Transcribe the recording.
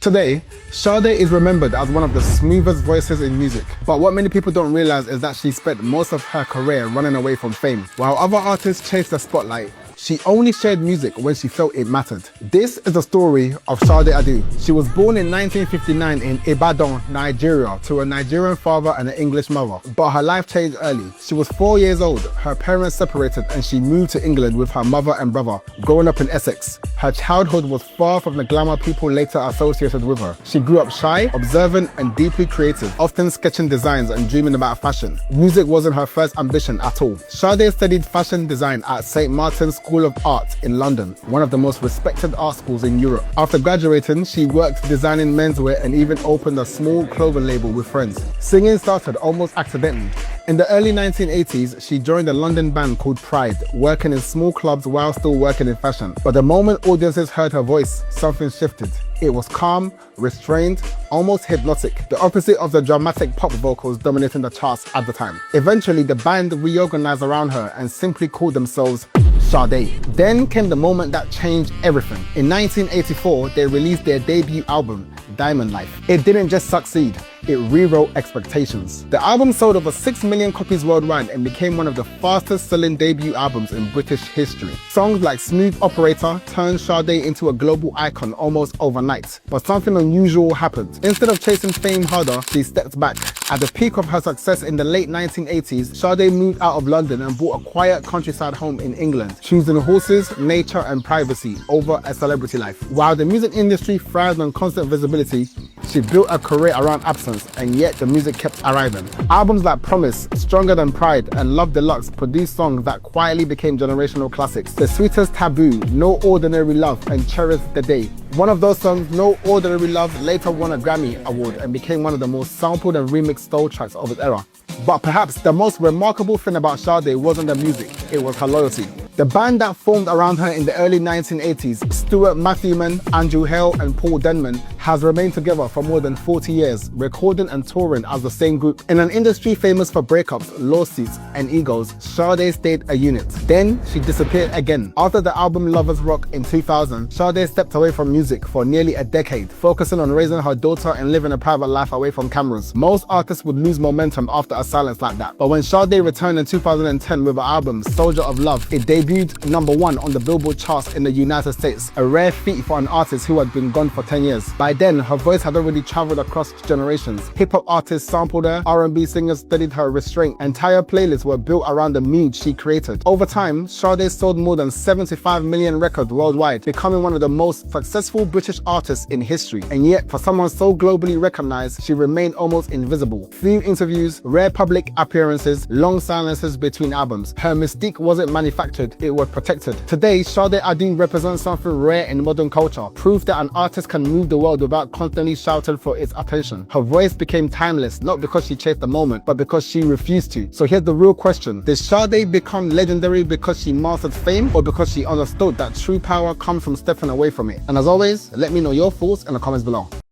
Today, Sade is remembered as one of the smoothest voices in music, but what many people don't realize is that she spent most of her career running away from fame. While other artists chased the spotlight, she only shared music when she felt it mattered. This is the story of Sade Adu. She was born in 1959 in Ibadan, Nigeria, to a Nigerian father and an English mother, but her life changed early. She was 4 years old, her parents separated, and she moved to England with her mother and brother, growing up in Essex. Her childhood was far from the glamour people later associated with her. She grew up shy, observant, and deeply creative, often sketching designs and dreaming about fashion. Music wasn't her first ambition at all. Sade studied fashion design at St. Martin's School of Art in London, one of the most respected art schools in Europe. After graduating, she worked designing menswear and even opened a small clothing label with friends. Singing started almost accidentally. In the early 1980s, she joined a London band called Pride, working in small clubs while still working in fashion. But the moment audiences heard her voice, something shifted. It was calm, restrained, almost hypnotic, the opposite of the dramatic pop vocals dominating the charts at the time. Eventually, the band reorganized around her and simply called themselves Sade. Then came the moment that changed everything. In 1984, they released their debut album, Diamond Life. It didn't just succeed, it rewrote expectations. The album sold over 6 million copies worldwide and became one of the fastest selling debut albums in British history. Songs like Smooth Operator turned Sade into a global icon almost overnight. But something unusual happened. Instead of chasing fame harder, she stepped back. At the peak of her success in the late 1980s, Sade moved out of London and bought a quiet countryside home in England, choosing horses, nature and privacy over a celebrity life. While the music industry thrived on constant visibility, she built a career around absence, and yet the music kept arriving. Albums like Promise, Stronger Than Pride and Love Deluxe produced songs that quietly became generational classics. The Sweetest Taboo, No Ordinary Love and Cherish the Day. One of those songs, No Ordinary Love, later won a Grammy Award and became one of the most sampled and remixed soul tracks of its era. But perhaps the most remarkable thing about Sade wasn't the music, it was her loyalty. The band that formed around her in the early 1980s, Stuart Matthewman, Andrew Hale and Paul Denman, has remained together for more than 40 years, recording and touring as the same group. In an industry famous for breakups, lawsuits and egos, Sade stayed a unit. Then she disappeared again. After the album Lovers Rock in 2000, Sade stepped away from music for nearly a decade, focusing on raising her daughter and living a private life away from cameras. Most artists would lose momentum after a silence like that. But when Sade returned in 2010 with her album Soldier of Love, it debuted #1 on the Billboard charts in the United States, a rare feat for an artist who had been gone for 10 years. By then, her voice had already traveled across generations. Hip-hop artists sampled her, R&B singers studied her restraint, entire playlists were built around the mood she created. Over time, Sade sold more than 75 million records worldwide, becoming one of the most successful British artists in history. And yet, for someone so globally recognized, she remained almost invisible. Few interviews, rare public appearances, long silences between albums. Her mystique wasn't manufactured, it was protected. Today, Sade Adu represents something rare in modern culture, proof that an artist can move the world without constantly shouting for its attention. Her voice became timeless, not because she chased the moment, but because she refused to. So here's the real question. Did Sade become legendary because she mastered fame, or because she understood that true power comes from stepping away from it? And as always, let me know your thoughts in the comments below.